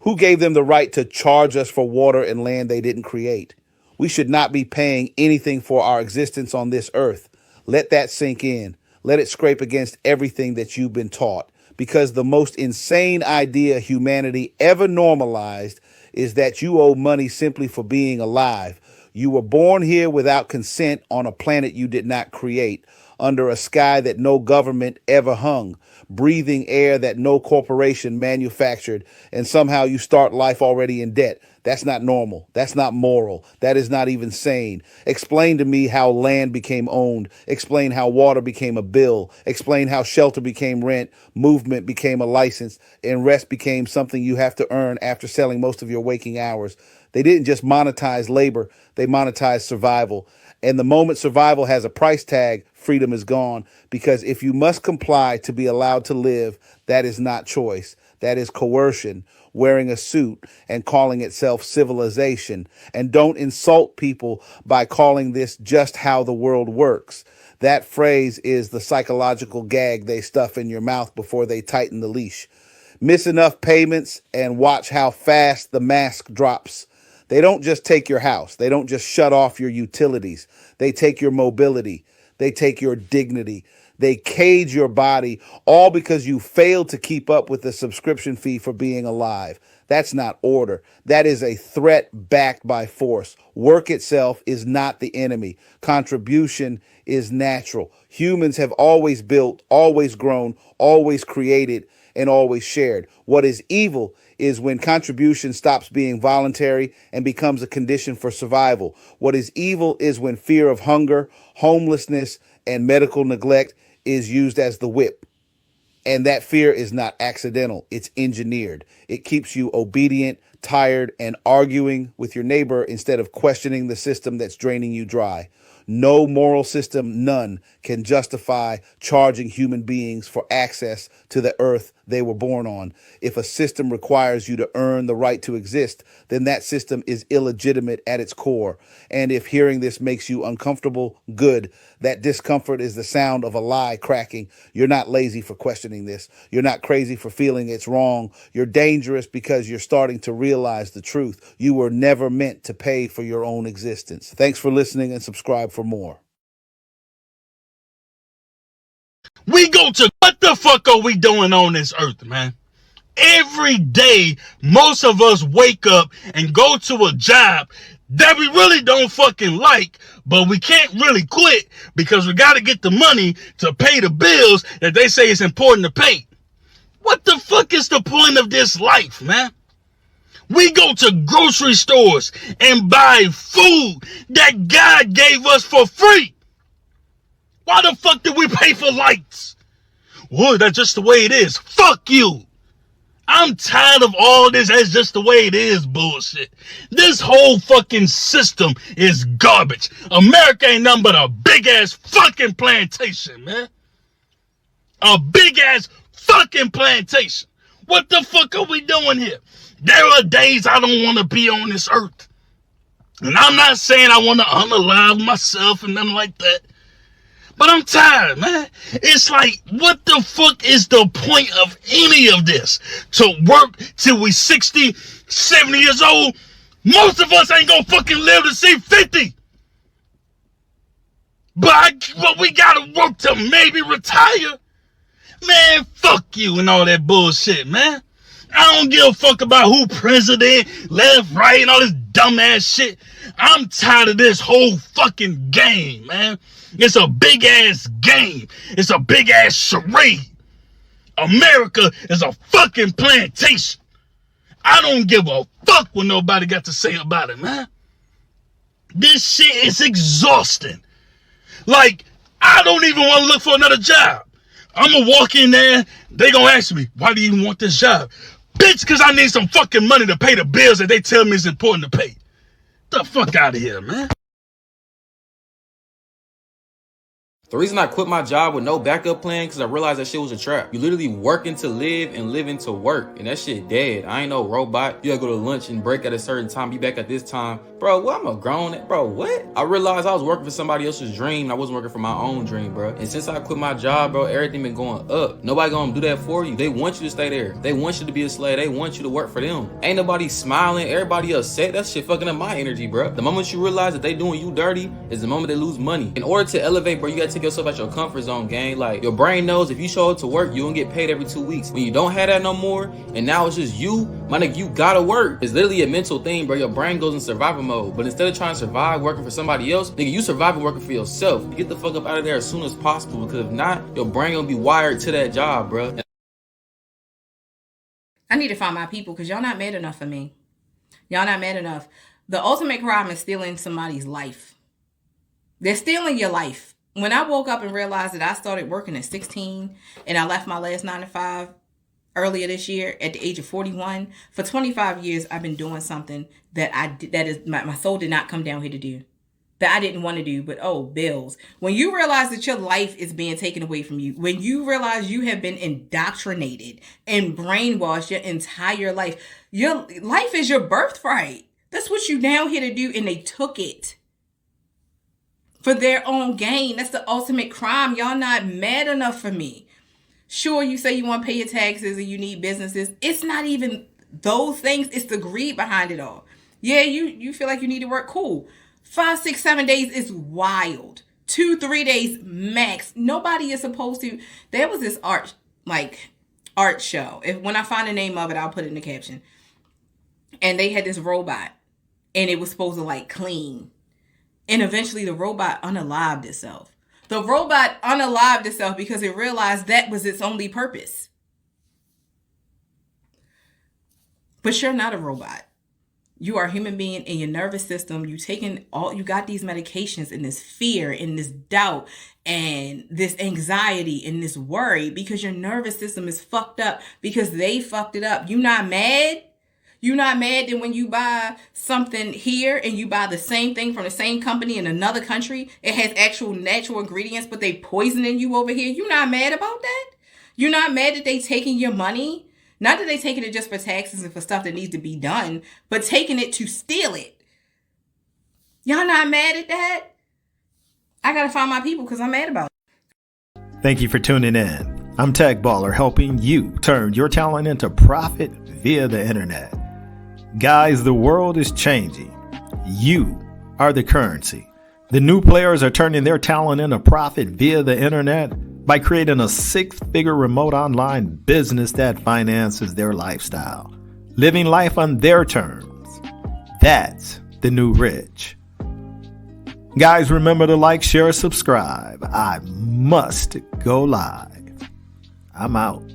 Who gave them the right to charge us for water and land they didn't create? We should not be paying anything for our existence on this earth. Let that sink in. Let it scrape against everything that you've been taught. Because the most insane idea humanity ever normalized is that you owe money simply for being alive. You were born here without consent on a planet you did not create, under a sky that no government ever hung, breathing air that no corporation manufactured, and somehow you start life already in debt. That's not normal. That's not moral. That is not even sane. Explain to me how land became owned. Explain how water became a bill. Explain how shelter became rent, movement became a license, and rest became something you have to earn after selling most of your waking hours. They didn't just monetize labor, they monetized survival. And the moment survival has a price tag, freedom is gone. Because if you must comply to be allowed to live, that is not choice. That is coercion, wearing a suit and calling itself civilization. And don't insult people by calling this just how the world works. That phrase is the psychological gag they stuff in your mouth before they tighten the leash. Miss enough payments and watch how fast the mask drops. They don't just take your house. They don't just shut off your utilities. They take your mobility. They take your dignity. They cage your body, all because you failed to keep up with the subscription fee for being alive. That's not order. That is a threat backed by force. Work itself is not the enemy. Contribution is natural. Humans have always built, always grown, always created, and always shared. What is evil is when contribution stops being voluntary and becomes a condition for survival. What is evil is when fear of hunger, homelessness, and medical neglect is used as the whip. And that fear is not accidental, it's engineered. It keeps you obedient, tired, and arguing with your neighbor instead of questioning the system that's draining you dry. No moral system, none, can justify charging human beings for access to the earth they were born on. If a system requires you to earn the right to exist, then that system is illegitimate at its core. And if hearing this makes you uncomfortable, good. That discomfort is the sound of a lie cracking. You're not lazy for questioning this. You're not crazy for feeling it's wrong. You're dangerous because you're starting to realize the truth. You were never meant to pay for your own existence. Thanks for listening and subscribe for more. We go to what the fuck are we doing on this earth, man? Every day, most of us wake up and go to a job that we really don't fucking like, but we can't really quit because we got to get the money to pay the bills that they say is important to pay. What the fuck is the point of this life, man? We go to grocery stores and buy food that God gave us for free. Why the fuck did we pay for lights? Well, that's just the way it is. Fuck you. I'm tired of all this "that's just the way it is" bullshit. This whole fucking system is garbage. America ain't nothing but a big ass fucking plantation, man. A big ass fucking plantation. What the fuck are we doing here? There are days I don't want to be on this earth. And I'm not saying I want to unalive myself and nothing like that. But I'm tired, man. It's like, what the fuck is the point of any of this? To work till we 60, 70 years old? Most of us ain't gonna fucking live to see 50. But we gotta work to maybe retire. Man, fuck you and all that bullshit, man. I don't give a fuck about who president, left, right, and all this dumbass shit. I'm tired of this whole fucking game, man. It's a big ass game. It's a big ass charade. America is a fucking plantation. I don't give a fuck what nobody got to say about it, man. This shit is exhausting. Like, I don't even want to look for another job. I'm gonna walk in there, they gonna ask me, why do you want this job? Bitch, because I need some fucking money to pay the bills that they tell me is important to pay. The fuck out of here, man. The reason I quit my job with no backup plan, because I realized that shit was a trap. You literally working to live and living to work, and that shit dead. I ain't no robot. You gotta go to lunch and break at a certain time, be back at this time. Bro, what? I'm a grown, bro, what? I realized I was working for somebody else's dream, and I wasn't working for my own dream, bro. And since I quit my job, bro, everything been going up. Nobody gonna do that for you. They want you to stay there. They want you to be a slave. They want you to work for them. Ain't nobody smiling. Everybody upset. That shit fucking up my energy, bro. The moment you realize that they doing you dirty is the moment they lose money. In order to elevate, bro, you gotta take yourself out your comfort zone, gang. Like, your brain knows if you show up to work, you don't get paid every 2 weeks. When you don't have that no more, and now it's just you, my nigga, you gotta work. It's literally a mental thing, bro. Your brain goes in survival mode. But instead of trying to survive working for somebody else, nigga, you surviving working for yourself. Get the fuck up out of there as soon as possible, because if not, your brain gonna be wired to that job, bro. I need to find my people, because y'all not mad enough for me. Y'all not mad enough. The ultimate crime is stealing somebody's life. They're stealing your life. When I woke up and realized that I started working at 16 and I left my last 9 to 5 earlier this year at the age of 41, for 25 years, I've been doing something that my soul did not come down here to do, that I didn't want to do, but bills. When you realize that your life is being taken away from you, when you realize you have been indoctrinated and brainwashed your entire life, your life is your birthright. That's what you down here to do, and they took it for their own gain. That's the ultimate crime. Y'all not mad enough for me. Sure, you say you want to pay your taxes and you need businesses. It's not even those things. It's the greed behind it all. Yeah, you feel like you need to work. Cool. 5, 6, 7 days is wild. 2, 3 days max. Nobody is supposed to. There was this art show. When I find the name of it, I'll put it in the caption. And they had this robot, and it was supposed to like clean. And eventually the robot unalived itself. The robot unalived itself because it realized that was its only purpose. But you're not a robot. You are a human being in your nervous system. You got these medications and this fear and this doubt and this anxiety and this worry because your nervous system is fucked up because they fucked it up. You not mad? You not mad that when you buy something here and you buy the same thing from the same company in another country, it has actual natural ingredients, but they poisoning you over here? You not mad about that? You not mad that they taking your money? Not that they taking it just for taxes and for stuff that needs to be done, but taking it to steal it. Y'all not mad at that? I gotta find my people because I'm mad about it. Thank you for tuning in. I'm Tech Baller, helping you turn your talent into profit via the internet. Guys, the world is changing. You are the currency. The new players are turning their talent into profit via the internet by creating a 6-figure remote online business that finances their lifestyle, living life on their terms. That's the new rich. Guys, remember to like, share, subscribe. I must go live. I'm out.